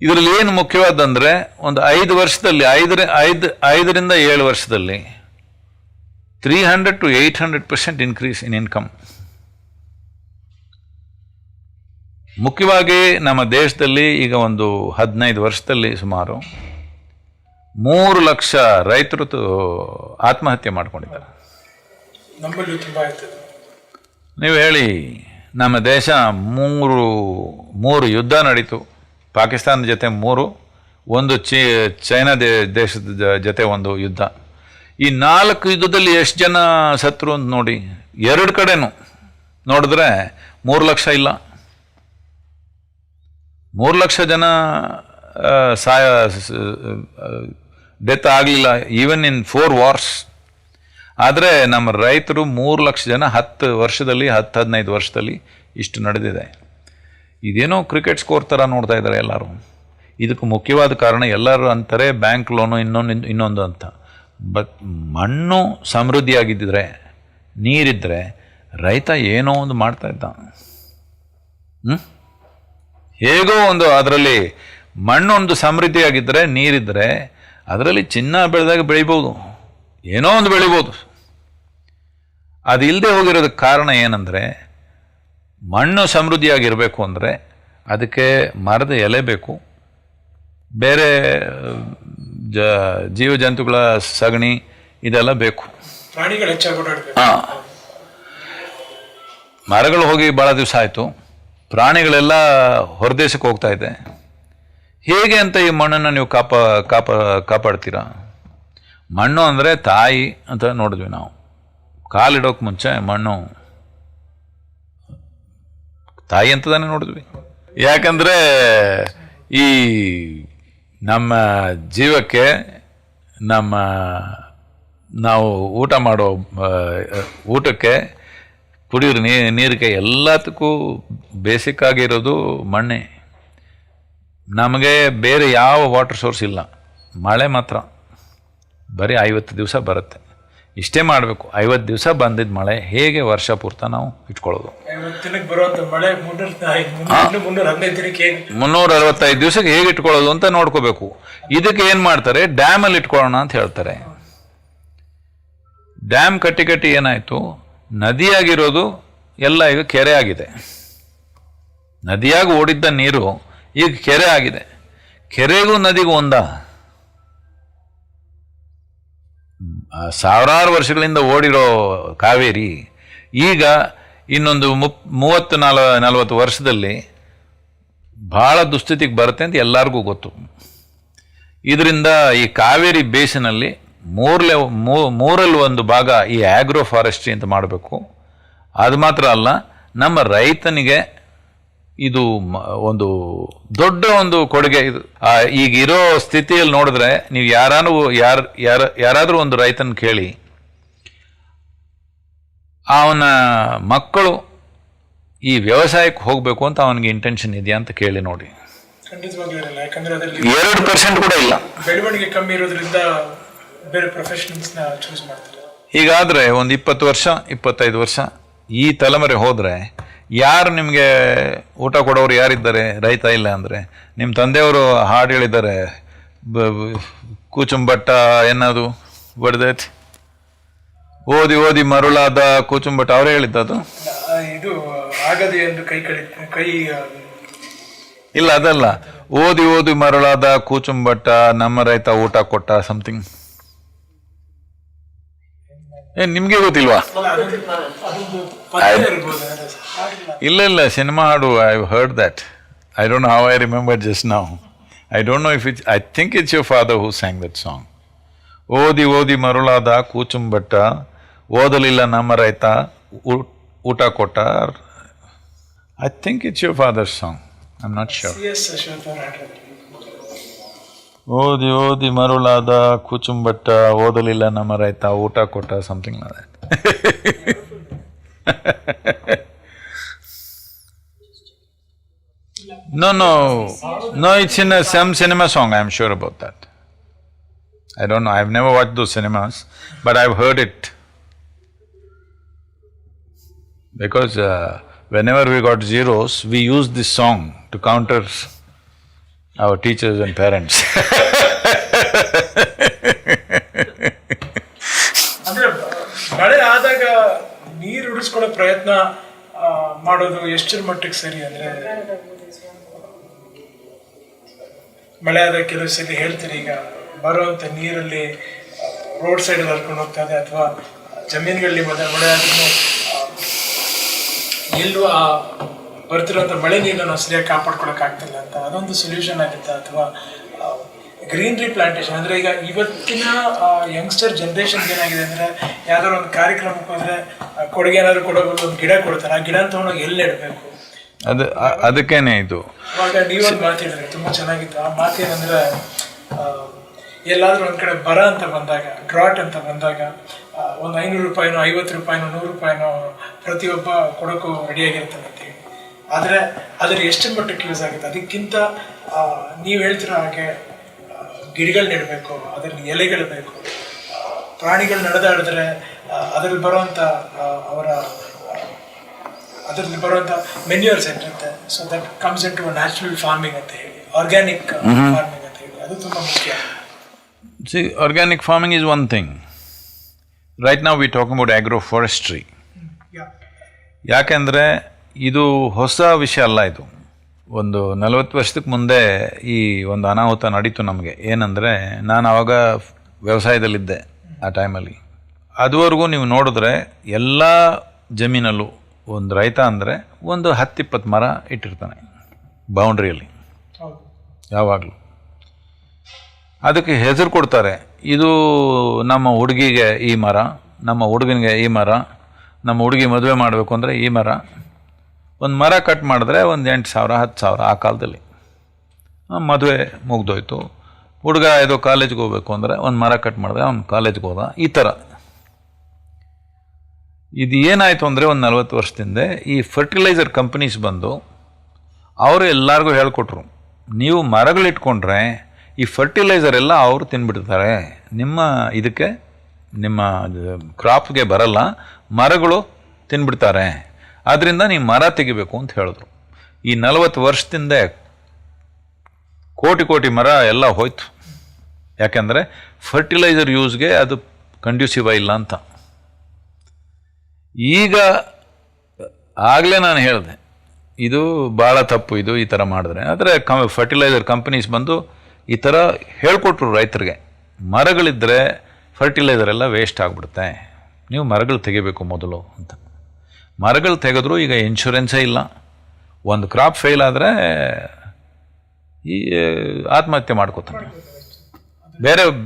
ಇದರಲ್ಲಿ ಏನು ಮುಖ್ಯವಾದಂದರೆ ಒಂದು 5 ವರ್ಷದಲ್ಲಿ 5ರಿಂದ 7 ವರ್ಷದಲ್ಲಿ 300 to 800% ಇನ್ಕ್ರೀಸ್ ಇನ್ ಇನ್ಕಮ್. ಮುಖ್ಯವಾಗಿ ನಮ್ಮ ದೇಶದಲ್ಲಿ ಈಗ ಒಂದು 15 ವರ್ಷದಲ್ಲಿ ಸುಮಾರು 3 ಲಕ್ಷ ರೈತರು ಆತ್ಮಹತ್ಯೆ ಮಾಡ್ಕೊಂಡಿದ್ದಾರೆ. ನಮ್ಮಲ್ಲೂ ತುಂಬ ಆಯ್ತದೆ. ನೀವು ಹೇಳಿ, ನಮ್ಮ ದೇಶ ಮೂರು ಯುದ್ಧ ನಡೀತು. ಪಾಕಿಸ್ತಾನದ ಜೊತೆ 3, ಒಂದು ಚೈನಾ ದೇಶದ ಜೊತೆ ಒಂದು ಯುದ್ಧ. ಈ 4 ಯುದ್ಧದಲ್ಲಿ ಎಷ್ಟು ಜನ ಸತ್ರು ಅಂತ ನೋಡಿ. 2 ಕಡೆನೂ ನೋಡಿದ್ರೆ 3 ಲಕ್ಷ ಇಲ್ಲ. 3 ಲಕ್ಷ ಜನ ಡೆತ್ ಆಗಲಿಲ್ಲ, ಈವನ್ ಇನ್ 4 ವಾರ್ಸ್. ಆದರೆ ನಮ್ಮ ರೈತರು 3 ಲಕ್ಷ ಜನ 10 ವರ್ಷದಲ್ಲಿ 10-15 ವರ್ಷದಲ್ಲಿ ಇಷ್ಟು ನಡೆದಿದೆ. ಇದೇನೋ ಕ್ರಿಕೆಟ್ ಸ್ಕೋರ್ ಥರ ನೋಡ್ತಾ ಇದ್ದಾರೆ ಎಲ್ಲರೂ. ಇದಕ್ಕೆ ಮುಖ್ಯವಾದ ಕಾರಣ ಎಲ್ಲರೂ ಅಂತಾರೆ ಬ್ಯಾಂಕ್ ಲೋನು ಇನ್ನೊಂದು ಅಂತ. ಬಟ್ ಮಣ್ಣು ಸಮೃದ್ಧಿಯಾಗಿದ್ದರೆ, ನೀರಿದ್ದರೆ ರೈತ ಏನೋ ಒಂದು ಮಾಡ್ತಾ ಇದ್ದ. ಹೇಗೋ ಒಂದು ಅದರಲ್ಲಿ ಮಣ್ಣೊಂದು ಸಮೃದ್ಧಿಯಾಗಿದ್ದರೆ, ನೀರಿದ್ದರೆ ಅದರಲ್ಲಿ ಚಿನ್ನ ಬೆಳೆದಾಗ ಬೆಳಿಬೋದು, ಏನೋ ಒಂದು ಬೆಳಿಬೋದು. ಅದು ಇಲ್ಲದೆ ಹೋಗಿರೋದಕ್ಕೆ ಕಾರಣ ಏನಂದರೆ, ಮಣ್ಣು ಸಮೃದ್ಧಿಯಾಗಿರಬೇಕು ಅಂದರೆ ಅದಕ್ಕೆ ಮರದ ಎಲೆ ಬೇಕು, ಬೇರೆ ಜೀವಜಂತುಗಳ ಸಗಣಿ ಇದೆಲ್ಲ ಬೇಕು. ಪ್ರಾಣಿಗಳು ಹೆಚ್ಚಾಗಿ ಓಡಾಡಬೇಕು. ಮರಗಳು ಹೋಗಿ ಭಾಳ ದಿವಸ ಆಯಿತು, ಪ್ರಾಣಿಗಳೆಲ್ಲ ಹೊರದೇಶಕ್ಕೆ ಹೋಗ್ತಾ ಇದೆ. ಹೇಗೆ ಅಂತ ಈ ಮಣ್ಣನ್ನು ನೀವು ಕಾಪಾಡ್ತೀರಾ? ಮಣ್ಣು ಅಂದರೆ ತಾಯಿ ಅಂತ ನೋಡಿದ್ವಿ ನಾವು. ಕಾಲಿಡೋಕೆ ಮುಂಚೆ ಮಣ್ಣು ತಾಯಿ ಅಂತ ತಾನೇ ನೋಡಿದ್ವಿ. ಯಾಕಂದರೆ ಈ ನಮ್ಮ ಜೀವಕ್ಕೆ, ನಾವು ಊಟ ಮಾಡೋ ಊಟಕ್ಕೆ, ಕುಡಿಯೋ ನೀರಿಗೆ ಎಲ್ಲದಕ್ಕೂ ಬೇಸಿಕ್ ಆಗಿರೋದು ಮಣ್ಣೆ. ನಮಗೆ ಬೇರೆ ಯಾವ ವಾಟರ್ ಸೋರ್ಸ್ ಇಲ್ಲ, ಮಳೆ ಮಾತ್ರ ಬರೀ 50 ದಿವಸ ಬರುತ್ತೆ. ಇಷ್ಟೇ ಮಾಡಬೇಕು. 50 ದಿವಸ ಬಂದಿದ್ದ ಮಳೆ ಹೇಗೆ ವರ್ಷ ಪೂರ್ತ ನಾವು ಇಟ್ಕೊಳ್ಳೋದು? 365 ದಿವಸಕ್ಕೆ ಹೇಗೆ ಇಟ್ಕೊಳ್ಳೋದು ಅಂತ ನೋಡ್ಕೋಬೇಕು. ಇದಕ್ಕೆ ಏನು ಮಾಡ್ತಾರೆ, ಡ್ಯಾಮಲ್ಲಿ ಇಟ್ಕೊಳ್ಳೋಣ ಅಂತ ಹೇಳ್ತಾರೆ. ಡ್ಯಾಮ್ ಕಟ್ಟಿ ಏನಾಯಿತು, ನದಿಯಾಗಿರೋದು ಎಲ್ಲ ಈಗ ಕೆರೆ ಆಗಿದೆ. ನದಿಯಾಗಿ ಓಡಿದ್ದ ನೀರು ಈಗ ಕೆರೆ ಆಗಿದೆ. ಕೆರೆಗೂ ನದಿಗೂ ಸಾವಿರಾರು ವರ್ಷಗಳಿಂದ ಓಡಿರೋ ಕಾವೇರಿ ಈಗ ಇನ್ನೊಂದು 30-40 ವರ್ಷದಲ್ಲಿ ಭಾಳ ದುಸ್ಥಿತಿಗೆ ಬರುತ್ತೆ ಅಂತ ಎಲ್ಲರಿಗೂ ಗೊತ್ತು. ಇದರಿಂದ ಈ ಕಾವೇರಿ ಬೇಸಿನಲ್ಲಿ 3ರಲ್ಲಿ 1 ಭಾಗ ಈ ಆಗ್ರೋ ಫಾರೆಸ್ಟ್ರಿ ಅಂತ ಮಾಡಬೇಕು. ಅದು ಮಾತ್ರ ಅಲ್ಲ, ನಮ್ಮ ರೈತನಿಗೆ ಇದು ಒಂದು ದೊಡ್ಡ ಒಂದು ಕೊಡುಗೆ. ಇದು ಈಗಿರೋ ಸ್ಥಿತಿಯಲ್ಲಿ ನೋಡಿದ್ರೆ, ನೀವು ಯಾರಾದರೂ ಒಂದು ರೈತನ ಕೇಳಿ, ಅವನ ಮಕ್ಕಳು ಈ ವ್ಯವಸಾಯಕ್ಕೆ ಹೋಗಬೇಕು ಅಂತ ಅವನಿಗೆ ಇಂಟೆನ್ಷನ್ ಇದೆಯಾ ಅಂತ ಕೇಳಿ ನೋಡಿ. ಖಂಡಿತವಾಗ್ಲೂ ಇರಲ್ಲ. ಯಾಕಂದ್ರೆ ಅದರಲ್ಲಿ 2% ಕೂಡ ಇಲ್ಲ. ಬೆಳವಣಿಗೆ ಕಮ್ಮಿ ಇರೋದ್ರಿಂದ ಬೇರೆ ಪ್ರೊಫೆಷನಲ್ಸ್ನ ಚೂಸ್ ಮಾಡ್ತಾರೆ. ಹೀಗಾದರೆ ಒಂದು 20 ವರ್ಷ 25 ವರ್ಷ ಈ ತಲೆಮಾರೆ ಹೋದರೆ ಯಾರು ನಿಮಗೆ ಊಟ ಕೊಡೋರು ಯಾರಿದ್ದಾರೆ? ರೈತ ಇಲ್ಲ ಅಂದರೆ ನಿಮ್ಮ ತಂದೆಯವರು ಹಾಡು ಹೇಳಿದ್ದಾರೆ, ಕೂಚುಂಬಟ್ಟ ಏನದು ಬಡ್ದೈತಿ, ಓದಿ ಮರುಳಾದ ಕೂಚುಂಬಟ್ಟ, ಅವರೇ ಹೇಳಿದ್ದದು. ಇದು ಆಗದೆ ಎಂದು ಕೈ ಇಲ್ಲ, ಅದಲ್ಲ. ಓದಿ ಮರುಳಾದ ಕೂಚುಂಬಟ್ಟ, ನಮ್ಮ ರೈತ ಊಟ ಕೊಟ್ಟ, ಸಮಥಿಂಗ್. ನಿಮ್ಗೆ ಗೊತ್ತಿಲ್ವಾ? ಇಲ್ಲ, ಸಿನಿಮಾ ಹಾಡು. I heard that. I don't know how I remember just now. I don't know if I think it's your father who sang that song. ಓದಿ ಮರುಳಾದ ಕೂಚುಂಬಟ್ಟ, ಓದಲಿಲ್ಲ ನಮ್ಮ ರೈತ ಊಟ ಕೊಟ್ಟ. I think it's your father song. I am not sure. ಓದಿ ಮರುಳಾದ ಕೂಚುಂಬಟ್ಟ, ಓದಲಿಲ್ಲ ನಮ್ಮ ರೈತ ಊಟ ಕೊಟ್ಟ, something like that. No, it's in some cinema song, I'm sure about that. I don't know, I've never watched those cinemas, but I've heard it. Because whenever we got zeros, we used this song to counter our teachers and parents. ಅಂದ್ರೆ ಮಳೆ ಆದಾಗ ನೀರು ಉಳಿಸ್ಕೊಳ್ಳೋ ಪ್ರಯತ್ನ ಮಾಡೋದು ಎಷ್ಟರ ಮಟ್ಟಿಗೆ ಸರಿ ಅಂದ್ರೆ, ಮಳೆ ಆದಾಗ ಕೆಲವು ಸರಿ ಹೇಳ್ತೀರಿ, ಈಗ ಬರುವಂತ ನೀರಲ್ಲಿ ರೋಡ್ ಸೈಡ್ ಹರ್ಕೊಂಡು ಹೋಗ್ತಾ ಇದೆ, ಅಥವಾ ಜಮೀನುಗಳಲ್ಲಿ ಮಳೆ ಆದ್ರೂ ಎಲ್ಲೂ ಆ ಬರ್ತಿರೋಂಥ ಮಳೆ ನೀರನ್ನ ನಾವು ಸರಿಯಾಗಿ ಕಾಪಾಡ್ಕೊಳಕ್ ಆಗ್ತಿಲ್ಲ ಅಂತ, ಅದೊಂದು ಸೊಲ್ಯೂಷನ್ ಆಗುತ್ತೆ. ಅಥವಾ ಗ್ರೀನ್ರಿ ಪ್ಲಾಂಟೇಶನ್ ಅಂದ್ರೆ, ಈಗ ಇವತ್ತಿನ ಯಂಗ್ಸ್ಟರ್ ಜನ್ರೇಷನ್ಗೆ ಏನಾಗಿದೆ ಅಂದ್ರೆ, ಯಾವ್ದಾದ್ರು ಒಂದು ಕಾರ್ಯಕ್ರಮಕ್ಕೆ ಹೋದ್ರೆ ಕೊಡುಗೆ ಏನಾದ್ರು ಕೊಡೋದು ಒಂದು ಗಿಡ ಕೊಡ್ತಾರೆ, ಆ ಗಿಡ ತಗೊಂಡೋಗಿ ಎಲ್ಲಿ ನೆಡಬೇಕು, ಅದಕ್ಕೇನೆ ಇದು. ಇವಾಗ ನೀವೊಂದು ಮಾತಾಡಿದ್ರೆ ತುಂಬಾ ಚೆನ್ನಾಗಿತ್ತು. ಆ ಮಾತೇನಂದ್ರೆ, ಎಲ್ಲಾದ್ರೂ ಒಂದ್ ಕಡೆ ಬರ ಅಂತ ಬಂದಾಗ, ಡ್ರಾಟ್ ಅಂತ ಬಂದಾಗ, ಒಂದು 500 ರೂಪಾಯಿನೋ 50 ರೂಪಾಯಿನೋ 100 ರೂಪಾಯಿನೋ ಪ್ರತಿಯೊಬ್ಬ ಕೊಡೋಕ್ಕೂ ರೆಡಿಯಾಗಿರ್ತಾನೆ ಅಂತ ಹೇಳಿ. ಆದರೆ ಅದ್ರ ಎಷ್ಟು ಮಟ್ಟಕ್ಕೆ ಯೂಸ್ ಆಗುತ್ತೆ, ಅದಕ್ಕಿಂತ ನೀವು ಹೇಳ್ತಿರೋ ಹಾಗೆ ಗಿಡಗಳು ನೆಡಬೇಕು, ಅದರಲ್ಲಿ ಎಲೆಗಳು ಬೇಕು, ಪ್ರಾಣಿಗಳು ನಡೆದಾಡಿದ್ರೆ ಅದರಲ್ಲಿ ಬರುವಂಥ ಅದರಲ್ಲಿ ಬರುವಂಥ ಮೆನ್ಯೂರ್ಸ್ ಏನಿರುತ್ತೆ, so that comes into natural farming ಅಂತ ಹೇಳಿ, ಆರ್ಗ್ಯಾನಿಕ್ ಫಾರ್ಮಿಂಗ್ ಅಂತ ಹೇಳಿ, ಅದು ತುಂಬ ಮುಖ್ಯ. See, organic farming is one thing. Right now we're talking about agroforestry. ಯಾಕೆಂದರೆ ಇದು ಹೊಸ ವಿಷಯ ಅಲ್ಲ. ಇದು ಒಂದು 40 ವರ್ಷಕ್ಕೆ ಮುಂದೆ ಈ ಒಂದು ಅನಾಹುತ ನಡೀತು ನಮಗೆ. ಏನಂದರೆ, ನಾನು ಆವಾಗ ವ್ಯವಸಾಯದಲ್ಲಿದ್ದೆ ಆ ಟೈಮಲ್ಲಿ. ಅದುವರೆಗೂ ನೀವು ನೋಡಿದ್ರೆ ಎಲ್ಲ ಜಮೀನಲ್ಲೂ ಒಂದು ರೈತ ಅಂದರೆ ಒಂದು 10-20 ಮರ ಇಟ್ಟಿರ್ತಾನೆ ಬೌಂಡ್ರಿಯಲ್ಲಿ ಯಾವಾಗಲೂ. ಅದಕ್ಕೆ ಹೆಸರು ಕೊಡ್ತಾರೆ, ಇದು ನಮ್ಮ ಹುಡುಗಿಗೆ ಈ ಮರ, ನಮ್ಮ ಹುಡುಗನಿಗೆ ಈ ಮರ, ನಮ್ಮ ಹುಡುಗಿ ಮದುವೆ ಮಾಡಬೇಕು ಅಂದರೆ ಈ ಮರ. ಒಂದು ಮರ ಕಟ್ ಮಾಡಿದ್ರೆ ಒಂದು 8,000 10,000 ಆ ಕಾಲದಲ್ಲಿ. ಮದುವೆ ಮುಗ್ದೋಯ್ತು, ಹುಡುಗ ಏನೋ ಕಾಲೇಜ್ಗೆ ಹೋಗ್ಬೇಕು ಅಂದರೆ ಒಂದು ಮರ ಕಟ್ ಮಾಡಿದ್ರೆ ಅವ್ನು ಕಾಲೇಜ್ಗೆ ಹೋದ. ಈ ಥರ ಇದು ಏನಾಯಿತು ಅಂದರೆ, ಒಂದು 40 ವರ್ಷದಿಂದ ಈ ಫರ್ಟಿಲೈಸರ್ ಕಂಪನೀಸ್ ಬಂದು ಅವರು ಎಲ್ಲರಿಗೂ ಹೇಳ್ಕೊಟ್ರು, ನೀವು ಮರಗಳಿಟ್ಕೊಂಡ್ರೆ ಈ ಫರ್ಟಿಲೈಸರ್ ಎಲ್ಲ ಅವರು ತಿನ್ಬಿಡ್ತಾರೆ, ನಿಮ್ಮ ಇದಕ್ಕೆ ನಿಮ್ಮ ಕ್ರಾಪ್ಗೆ ಬರಲ್ಲ, ಮರಗಳು ತಿನ್ಬಿಡ್ತಾರೆ, ಆದ್ದರಿಂದ ನೀವು ಮರ ತೆಗಿಬೇಕು ಅಂತ ಹೇಳಿದ್ರು. ಈ 40 ವರ್ಷದಿಂದ ಕೋಟಿ ಮರ ಎಲ್ಲ ಹೋಯ್ತು. ಯಾಕೆಂದರೆ ಫರ್ಟಿಲೈಸರ್ ಯೂಸ್ಗೆ ಅದು ಕಂಡ್ಯೂಸಿವ್ ಇಲ್ಲ ಅಂತ. ಈಗ ಆಗಲೇ ನಾನು ಹೇಳಿದೆ, ಇದು ಭಾಳ ತಪ್ಪು, ಇದು ಈ ಥರ ಮಾಡಿದ್ರೆ. ಆದರೆ ಫರ್ಟಿಲೈಸರ್ ಕಂಪನೀಸ್ ಬಂದು ಈ ಥರ ಹೇಳ್ಕೊಟ್ರು ರೈತರಿಗೆ, ಮರಗಳಿದ್ದರೆ ಫರ್ಟಿಲೈಸರ್ ಎಲ್ಲ ವೇಸ್ಟ್ ಆಗಿಬಿಡುತ್ತೆ, ನೀವು ಮರಗಳು ತೆಗಿಬೇಕು ಮೊದಲು ಅಂತ. ಮರಗಳು ತೆಗೆದ್ರು ಈಗ ಇನ್ಶೂರೆನ್ಸೇ ಇಲ್ಲ. ಒಂದು ಕ್ರಾಪ್ ಫೇಲ್ ಆದರೆ ಈ ಆತ್ಮಹತ್ಯೆ ಮಾಡ್ಕೋತಾನೆ,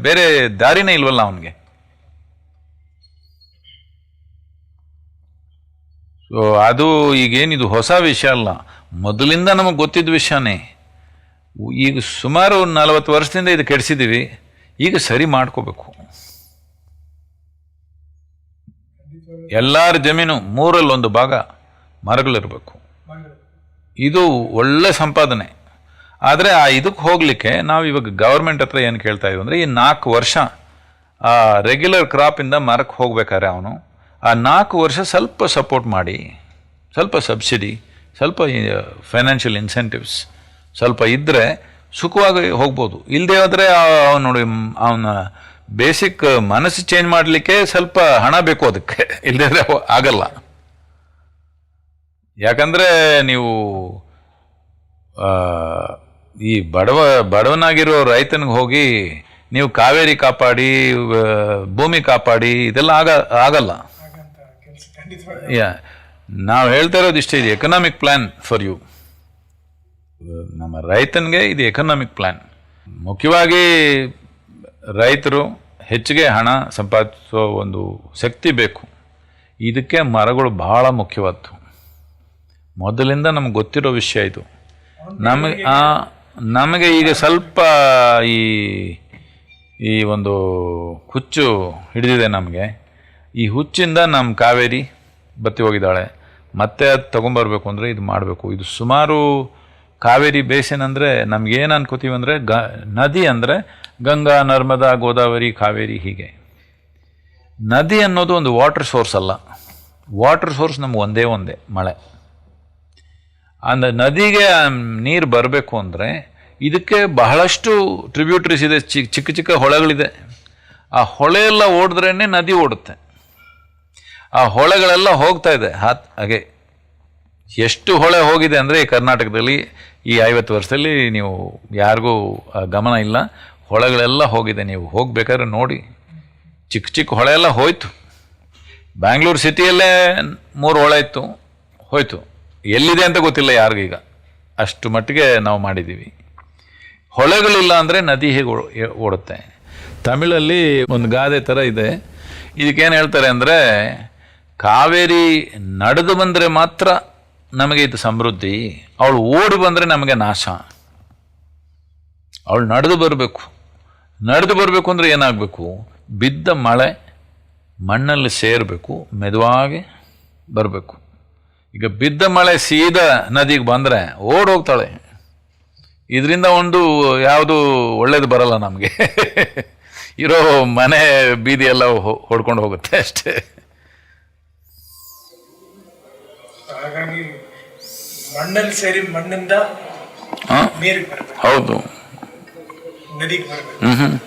ಬೇರೆ ದಾರಿನೇ ಇಲ್ವಲ್ಲ ಅವನಿಗೆ. ಸೊ ಅದು ಈಗೇನಿದು ಹೊಸ ವಿಷಯ ಅಲ್ಲ, ಮೊದಲಿಂದ ನಮಗೆ ಗೊತ್ತಿದ್ದ ವಿಷಯನೇ. ಈಗ ಸುಮಾರು 40 ವರ್ಷದಿಂದ ಇದು ಕೆಡಿಸಿದ್ದೀವಿ, ಈಗ ಸರಿ ಮಾಡ್ಕೋಬೇಕು. ಎಲ್ಲರ ಜಮೀನು 3/1 ಭಾಗ ಮರಗಳಿರಬೇಕು. ಇದು ಒಳ್ಳೆ ಸಂಪಾದನೆ. ಆದರೆ ಆ ಇದಕ್ಕೆ ಹೋಗಲಿಕ್ಕೆ ನಾವು ಇವಾಗ ಗೌರ್ಮೆಂಟ್ ಹತ್ರ ಏನು ಕೇಳ್ತಾ ಇದ್ದೀವಿ ಅಂದರೆ, ಈ 4 ವರ್ಷ ಆ ರೆಗ್ಯುಲರ್ ಕ್ರಾಪಿಂದ ಮರಕ್ಕೆ ಹೋಗ್ಬೇಕಾದ್ರೆ ಅವನು ಆ 4 ವರ್ಷ ಸ್ವಲ್ಪ ಸಪೋರ್ಟ್ ಮಾಡಿ, ಸ್ವಲ್ಪ ಸಬ್ಸಿಡಿ, ಸ್ವಲ್ಪ ಫೈನಾನ್ಷಿಯಲ್ ಇನ್ಸೆಂಟಿವ್ಸ್ ಸ್ವಲ್ಪ ಇದ್ದರೆ ಸುಖವಾಗಿ ಹೋಗ್ಬೋದು. ಇಲ್ಲದೆ ಹೋದರೆ ಅವನು ನೋಡಿ, ಅವನ ಬೇಸಿಕ್ ಮನಸ್ಸು ಚೇಂಜ್ ಮಾಡಲಿಕ್ಕೆ ಸ್ವಲ್ಪ ಹಣ ಬೇಕು ಅದಕ್ಕೆ, ಇಲ್ಲದೆ ಆಗಲ್ಲ. ಯಾಕಂದರೆ ನೀವು ಈ ಬಡವನಾಗಿರೋ ರೈತನಿಗೆ ಹೋಗಿ ನೀವು ಕಾವೇರಿ ಕಾಪಾಡಿ, ಭೂಮಿ ಕಾಪಾಡಿ, ಇದೆಲ್ಲ ಆಗಲ್ಲ. ನಾವು ಹೇಳ್ತಾ ಇರೋದು ಇಷ್ಟೇ, ಇದು ಎಕನಾಮಿಕ್ ಪ್ಲ್ಯಾನ್ ಫಾರ್ ಯು. ನಮ್ಮ ರೈತನಿಗೆ ಇದು ಎಕನಾಮಿಕ್ ಪ್ಲ್ಯಾನ್. ಮುಖ್ಯವಾಗಿ ರೈತರು ಹೆಚ್ಚಿಗೆ ಹಣ ಸಂಪಾದಿಸೋ ಒಂದು ಶಕ್ತಿ ಬೇಕು. ಇದಕ್ಕೆ ಮರಗಳು ಬಹಳ ಮುಖ್ಯವಾದ್ದು. ಮೊದಲಿಂದ ನಮ್ಗೆ ಗೊತ್ತಿರೋ ವಿಷಯ ಇದು. ನಮಗೆ ಈಗ ಸ್ವಲ್ಪ ಈ ಒಂದು ಹುಚ್ಚು ಹಿಡಿದಿದೆ ನಮಗೆ. ಈ ಹುಚ್ಚಿಂದ ನಮ್ಮ ಕಾವೇರಿ ಬತ್ತಿ ಹೋಗಿದ್ದಾಳೆ. ಮತ್ತೆ ಅದು ತೊಗೊಂಬರ್ಬೇಕು ಅಂದರೆ ಇದು ಮಾಡಬೇಕು. ಇದು ಸುಮಾರು ಕಾವೇರಿ ಬೇಸಿನ್ ಅಂದರೆ ನಮಗೇನು ಅನ್ಕೋತೀವಿ ಅಂದರೆ ನದಿ ಅಂದರೆ ಗಂಗಾ, ನರ್ಮದಾ, ಗೋದಾವರಿ, ಕಾವೇರಿ ಹೀಗೆ. ನದಿ ಅನ್ನೋದು ಒಂದು ವಾಟರ್ ಸೋರ್ಸ್ ಅಲ್ಲ. ವಾಟರ್ ಸೋರ್ಸ್ ನಮ್ಗೆ ಒಂದೇ ಮಳೆ. ಅಂದರೆ ನದಿಗೆ ನೀರು ಬರಬೇಕು ಅಂದರೆ ಇದಕ್ಕೆ ಬಹಳಷ್ಟು ಟ್ರಿಬ್ಯೂಟ್ರೀಸ್ ಇದೆ, ಚಿಕ್ಕ ಚಿಕ್ಕ ಹೊಳೆಗಳಿದೆ. ಆ ಹೊಳೆ ಎಲ್ಲ ಓಡಿದ್ರೇ ನದಿ ಓಡುತ್ತೆ. ಆ ಹೊಳೆಗಳೆಲ್ಲ ಹೋಗ್ತಾ ಇದೆ ಹಾಗೆ. ಎಷ್ಟು ಹೊಳೆ ಹೋಗಿದೆ ಅಂದರೆ ಈ ಕರ್ನಾಟಕದಲ್ಲಿ ಈ 50 ವರ್ಷದಲ್ಲಿ ನೀವು ಯಾರಿಗೂ ಗಮನ ಇಲ್ಲ. ಹೊಳೆಗಳೆಲ್ಲ ಹೋಗಿದೆ. ನೀವು ಹೋಗ್ಬೇಕಾದ್ರೆ ನೋಡಿ, ಚಿಕ್ಕ ಚಿಕ್ಕ ಹೊಳೆ ಎಲ್ಲ ಹೋಯ್ತು. ಬ್ಯಾಂಗ್ಳೂರು ಸಿಟಿಯಲ್ಲೇ 3 ಹೊಳೆ ಇತ್ತು, ಹೋಯ್ತು. ಎಲ್ಲಿದೆ ಅಂತ ಗೊತ್ತಿಲ್ಲ ಯಾರಿಗೀಗ. ಅಷ್ಟು ಮಟ್ಟಿಗೆ ನಾವು ಮಾಡಿದ್ದೀವಿ. ಹೊಳೆಗಳಿಲ್ಲ ಅಂದರೆ ನದಿ ಹೇಗೆ ಓಡುತ್ತೆ? ತಮಿಳಲ್ಲಿ ಒಂದು ಗಾದೆ ಥರ ಇದೆ. ಇದಕ್ಕೇನು ಹೇಳ್ತಾರೆ ಅಂದರೆ, ಕಾವೇರಿ ನಡೆದು ಬಂದರೆ ಮಾತ್ರ ನಮಗೆ ಇದು ಸಮೃದ್ಧಿ, ಅವಳು ಓಡಿ ಬಂದರೆ ನಮಗೆ ನಾಶ. ಅವಳು ನಡೆದು ಬರಬೇಕು. ನಡೆದು ಬರಬೇಕು ಅಂದರೆ ಏನಾಗಬೇಕು? ಬಿದ್ದ ಮಳೆ ಮಣ್ಣಲ್ಲಿ ಸೇರಬೇಕು, ಮೆದುವಾಗಿ ಬರಬೇಕು. ಈಗ ಬಿದ್ದ ಮಳೆ ಸೀದಾ ನದಿಗೆ ಬಂದರೆ ಓಡೋಗ್ತಾಳೆ. ಇದರಿಂದ ಒಂದು ಯಾವುದು ಒಳ್ಳೇದು ಬರಲ್ಲ ನಮಗೆ. ಇರೋ ಮನೆ ಬೀದಿ ಎಲ್ಲ ಹೊಡ್ಕೊಂಡು ಹೋಗುತ್ತೆ ಅಷ್ಟೇ. ಹಾಗಾಗಿ ಮಣ್ಣಲ್ಲಿ ಸೇರಿ ಮಣ್ಣಿಂದ ನೀರಿಗೆ ಬರಬೇಕು. ಹೌದು, ನದಿಗೆ ಬರಬೇಕು.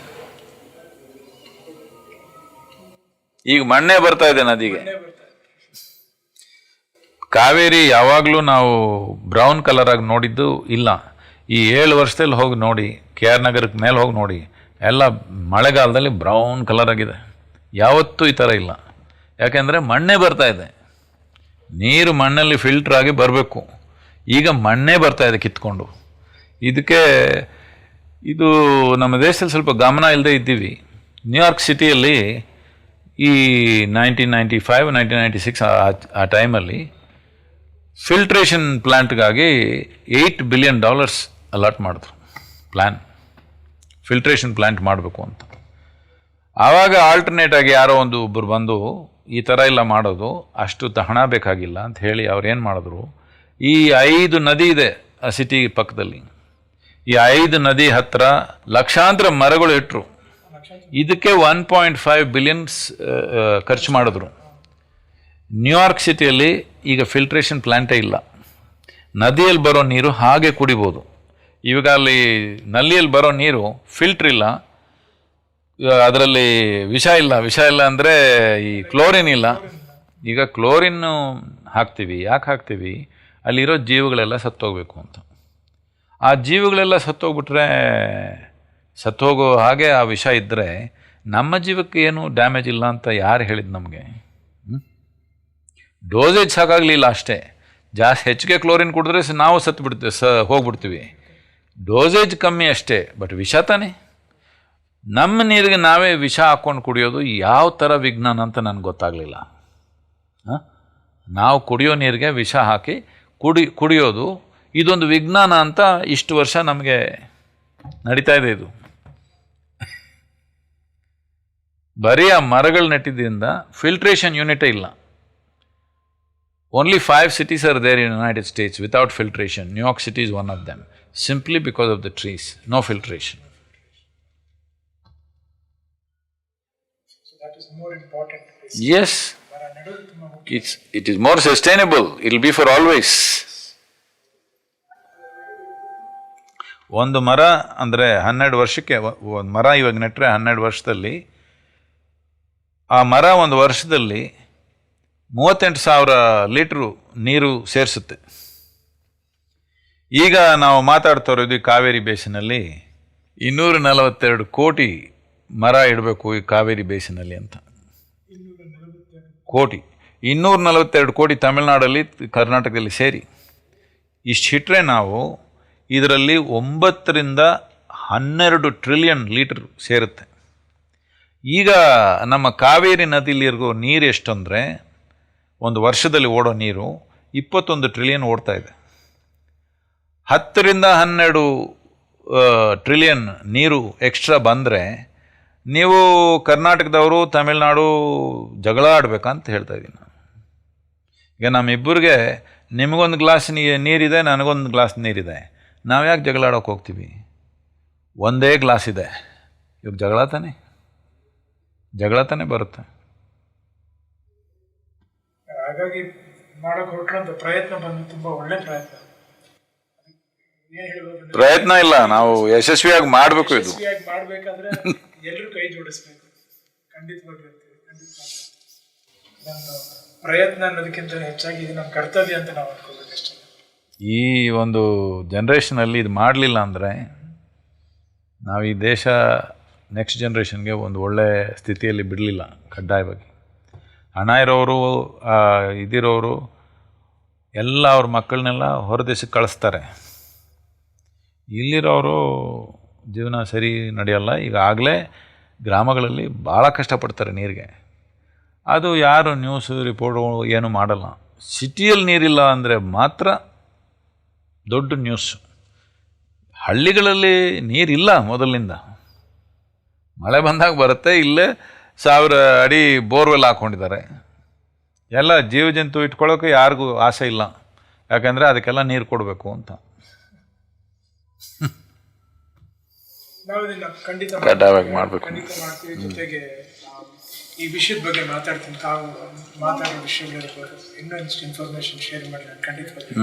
ಈಗ ಮಣ್ಣೇ ಬರ್ತಾ ಇದೆ ನದಿಗೆ. ಕಾವೇರಿ ಯಾವಾಗಲೂ ನಾವು ಬ್ರೌನ್ ಕಲರ್ ಆಗಿ ನೋಡಿದ್ದು ಇಲ್ಲ. ಈ 7 ವರ್ಷದಲ್ಲಿ ಹೋಗಿ ನೋಡಿ, KR ನಗರಕ್ಕೆ ಮೇಲೆ ಹೋಗಿ ನೋಡಿ, ಎಲ್ಲ ಮಳೆಗಾಲದಲ್ಲಿ ಬ್ರೌನ್ ಕಲರ್ ಆಗಿದೆ. ಯಾವತ್ತೂ ಈ ಥರ ಇಲ್ಲ. ಯಾಕೆಂದರೆ ಮಣ್ಣೇ ಬರ್ತಾ ಇದೆ. ನೀರು ಮಣ್ಣಲ್ಲಿ ಫಿಲ್ಟರ್ ಆಗಿ ಬರಬೇಕು. ಈಗ ಮಣ್ಣೇ ಬರ್ತಾ ಇದೆ ಕಿತ್ಕೊಂಡು. ಇದಕ್ಕೆ ಇದು ನಮ್ಮ ದೇಶದಲ್ಲಿ ಸ್ವಲ್ಪ ಗಮನ ಇಲ್ಲದೆ ಇದ್ದೀವಿ. ನ್ಯೂಯಾರ್ಕ್ ಸಿಟಿಯಲ್ಲಿ ಈ 1995, 1996 ಆ ಟೈಮಲ್ಲಿ ಫಿಲ್ಟ್ರೇಷನ್ ಪ್ಲ್ಯಾಂಟ್ಗಾಗಿ $8 ಬಿಲಿಯನ್ ಅಲಾಟ್ ಮಾಡಿದ್ರು. ಫಿಲ್ಟ್ರೇಷನ್ ಪ್ಲ್ಯಾಂಟ್ ಮಾಡಬೇಕು ಅಂತ. ಆವಾಗ ಆಲ್ಟರ್ನೇಟ್ ಆಗಿ ಯಾರೋ ಒಬ್ಬರು ಬಂದು, ಈ ಥರ ಇಲ್ಲ ಮಾಡೋದು, ಅಷ್ಟು ಹಣ ಬೇಕಾಗಿಲ್ಲ ಅಂತ ಹೇಳಿ ಅವ್ರು ಏನು ಮಾಡಿದ್ರು, ಈ 5 ನದಿ ಇದೆ ಆ ಸಿಟಿ ಪಕ್ಕದಲ್ಲಿ, ಈ 5 ನದಿ ಹತ್ರ ಲಕ್ಷಾಂತರ ಮರಗಳು ಇಟ್ಟರು. ಇದಕ್ಕೆ $1.5 ಬಿಲಿಯನ್ ಖರ್ಚು ಮಾಡಿದ್ರು. ನ್ಯೂಯಾರ್ಕ್ ಸಿಟಿಯಲ್ಲಿ ಈಗ ಫಿಲ್ಟ್ರೇಷನ್ ಪ್ಲ್ಯಾಂಟೇ ಇಲ್ಲ. ನದಿಯಲ್ಲಿ ಬರೋ ನೀರು ಹಾಗೆ ಕುಡಿಬೋದು. ಇವಾಗ ಅಲ್ಲಿ ನಲ್ಲಿಯಲ್ಲಿ ಬರೋ ನೀರು ಫಿಲ್ಟ್ರ್ ಇಲ್ಲ, ಅದರಲ್ಲಿ ವಿಷ ಇಲ್ಲ ಅಂದರೆ ಈ ಕ್ಲೋರಿನ್ ಇಲ್ಲ. ಈಗ ಕ್ಲೋರಿನ್ನು ಹಾಕ್ತೀವಿ. ಯಾಕೆ ಹಾಕ್ತೀವಿ? ಅಲ್ಲಿರೋ ಜೀವಗಳೆಲ್ಲ ಸತ್ತೋಗ್ಬೇಕು ಅಂತ. ಆ ಜೀವಗಳೆಲ್ಲ ಸತ್ತೋಗೋ ಹಾಗೆ ಆ ವಿಷ ಇದ್ದರೆ ನಮ್ಮ ಜೀವಕ್ಕೆ ಏನು ಡ್ಯಾಮೇಜ್ ಇಲ್ಲ ಅಂತ ಯಾರು ಹೇಳಿದ್ದು ನಮಗೆ? ಡೋಸೇಜ್ ಸಾಕಾಗಲಿಲ್ಲ ಅಷ್ಟೇ. ಹೆಚ್ಚಿಗೆ ಕ್ಲೋರಿನ್ ಕುಡಿದ್ರೆ ನಾವು ಹೋಗ್ಬಿಡ್ತೀವಿ. ಡೋಸೇಜ್ ಕಮ್ಮಿ ಅಷ್ಟೇ, ಬಟ್ ವಿಷ ತಾನೆ. ನಮ್ಮ ನೀರಿಗೆ ನಾವೇ ವಿಷ ಹಾಕ್ಕೊಂಡು ಕುಡಿಯೋದು ಯಾವ ಥರ ವಿಜ್ಞಾನ ಅಂತ ನನಗೆ ಗೊತ್ತಾಗಲಿಲ್ಲ. ನಾವು ಕುಡಿಯೋ ನೀರಿಗೆ ವಿಷ ಹಾಕಿ ಕುಡಿಯೋದು ಇದೊಂದು ವಿಜ್ಞಾನ ಅಂತ ಇಷ್ಟು ವರ್ಷ ನಮಗೆ ನಡೀತಾ ಇದೆ. ಇದು ಬರೀ ಆ ಮರಗಳು ನೆಟ್ಟಿದ್ದರಿಂದ ಫಿಲ್ಟ್ರೇಷನ್ ಯೂನಿಟೇ ಇಲ್ಲ. Only 5 cities are there in the United States without filtration. New York City is one of them, simply because of the trees, no filtration. So that is more important. Yes, it is more sustainable. It will be for always. ಒಂದು ಮರ ಅಂದರೆ 12 ವರ್ಷಕ್ಕೆ ಒಂದು ಮರ ಇವಾಗ ನೆಟ್ಟರೆ 12 ವರ್ಷದಲ್ಲಿ ಆ ಮರ ಒಂದು ವರ್ಷದಲ್ಲಿ 38,000 ಲೀಟ್ರು ನೀರು ಸೇರಿಸುತ್ತೆ. ಈಗ ನಾವು ಮಾತಾಡ್ತಾ ಇರೋದು ಕಾವೇರಿ ಬೇಸಿನಲ್ಲಿ 242 ಕೋಟಿ ಮರ ಇಡಬೇಕು ಈ ಕಾವೇರಿ ಬೇಸಿನಲ್ಲಿ ಅಂತ. ಕೋಟಿ 242 ಕೋಟಿ ತಮಿಳುನಾಡಲ್ಲಿ, ಕರ್ನಾಟಕದಲ್ಲಿ ಸೇರಿ ಇಷ್ಟು ಇಟ್ಟರೆ ನಾವು ಇದರಲ್ಲಿ 9 ರಿಂದ 12 ಟ್ರಿಲಿಯನ್ ಲೀಟರ್ ಸೇರುತ್ತೆ. ಈಗ ನಮ್ಮ ಕಾವೇರಿ ನದಿಲಿರೋ ನೀರು ಎಷ್ಟು ಅಂದರೆ, ಒಂದು ವರ್ಷದಲ್ಲಿ ಓಡೋ ನೀರು 21 ಟ್ರಿಲಿಯನ್ ಓಡ್ತಾ ಇದೆ. 10 ರಿಂದ 12 ಟ್ರಿಲಿಯನ್ ನೀರು ಎಕ್ಸ್ಟ್ರಾ ಬಂದರೆ ನೀವು ಕರ್ನಾಟಕದವರು ತಮಿಳ್ನಾಡು ಜಗಳ ಆಡಬೇಕಂತ ಹೇಳ್ತಾ ಇದ್ದೀನಿ ನಾನು. ಈಗ ನಮ್ಮಿಬ್ಬರಿಗೆ, ನಿಮಗೊಂದು ಗ್ಲಾಸ್ ನೀರಿದೆ, ನನಗೊಂದು ಗ್ಲಾಸ್ ನೀರಿದೆ. ನಾವು ಯಾಕೆ ಜಗಳ ಆಡೋಕೆ ಹೋಗ್ತೀವಿ? ಒಂದೇ ಗ್ಲಾಸ್ ಇದೆ, ಇವಾಗ ಜಗಳ ತಾನೇ ಬರುತ್ತೆ. ಹಾಗಾಗಿ ಮಾಡೋಕೆ ಹೊರಟಿರೋಂಥ ಪ್ರಯತ್ನ ಬಂದು ತುಂಬ ಒಳ್ಳೆ ಪ್ರಯತ್ನ. ಏನು ಹೇಳ್ಬೋದು, ಪ್ರಯತ್ನ ಇಲ್ಲ, ನಾವು ಯಶಸ್ವಿಯಾಗಿ ಮಾಡಬೇಕು. ಇದು ಯಶಸ್ವಿಯಾಗಿ ಮಾಡಬೇಕಾದ್ರೆ ಎಲ್ಲರೂ ಕೈ ಜೋಡಿಸ್ಬೇಕು. ಖಂಡಿತವಾಗಿ ನಮ್ಮ ಪ್ರಯತ್ನ ಅನ್ನೋದಕ್ಕಿಂತ ಹೆಚ್ಚಾಗಿ ಇದು ನಮ್ಮ ಕರ್ತವ್ಯ ಅಂತ ನಾವು ಅನ್ಕೋಬೇಕಷ್ಟೇ. ಈ ಒಂದು ಜನ್ರೇಷನಲ್ಲಿ ಇದು ಮಾಡಲಿಲ್ಲ ಅಂದರೆ ನಾವು ಈ ದೇಶ ನೆಕ್ಸ್ಟ್ ಜನ್ರೇಷನ್ಗೆ ಒಂದು ಒಳ್ಳೆ ಸ್ಥಿತಿಯಲ್ಲಿ ಬಿಡಲಿಲ್ಲ. ಕಡ್ಡಾಯವಾಗಿ ಹಣ ಇರೋರು ಇದಿರೋರು ಎಲ್ಲ ಅವ್ರ ಮಕ್ಕಳನ್ನೆಲ್ಲ ಹೊರ ದೇಶಕ್ಕೆ ಕಳಿಸ್ತಾರೆ. ಇಲ್ಲಿರೋರು ಜೀವನ ಸರಿ ನಡೆಯಲ್ಲ. ಈಗಾಗಲೇ ಗ್ರಾಮಗಳಲ್ಲಿ ಭಾಳ ಕಷ್ಟಪಡ್ತಾರೆ ನೀರಿಗೆ. ಅದು ಯಾರು ನ್ಯೂಸ್ ರಿಪೋರ್ಟು ಏನೂ ಮಾಡಲ್ಲ. ಸಿಟಿಯಲ್ಲಿ ನೀರಿಲ್ಲ ಅಂದರೆ ಮಾತ್ರ ದೊಡ್ಡ ನ್ಯೂಸು. ಹಳ್ಳಿಗಳಲ್ಲಿ ನೀರಿಲ್ಲ ಮೊದಲಿನಿಂದ. ಮಳೆ ಬಂದಾಗ ಬರುತ್ತೆ. ಇಲ್ಲೇ 1000 ಅಡಿ ಬೋರ್ವೆಲ್ ಹಾಕ್ಕೊಂಡಿದ್ದಾರೆ. ಎಲ್ಲ ಜೀವ ಜಂತು ಇಟ್ಕೊಳ್ಳೋಕೆ ಯಾರಿಗೂ ಆಸೆ ಇಲ್ಲ, ಯಾಕಂದರೆ ಅದಕ್ಕೆಲ್ಲ ನೀರು ಕೊಡಬೇಕು ಅಂತ. ನಾವು ಇದನ್ನ ಖಂಡಿತ ಮಾಡಬೇಕು. ಮಾಡ್ತೀವಿ. ಜೊತೆಗೆ ಈ ವಿಷಯದ ಬಗ್ಗೆ ಮಾತಾಡ್ತೀನಿ. ತಾವು ಮಾತಾಡೋ ವಿಷಯಗಳಿರ್ಬೋದು, ಇನ್ನೊಂದಿಷ್ಟು ಇನ್ಫಾರ್ಮೇಶನ್ ಶೇರ್ ಮಾಡಿ ನಾನು ಖಂಡಿತವಾಗಿ.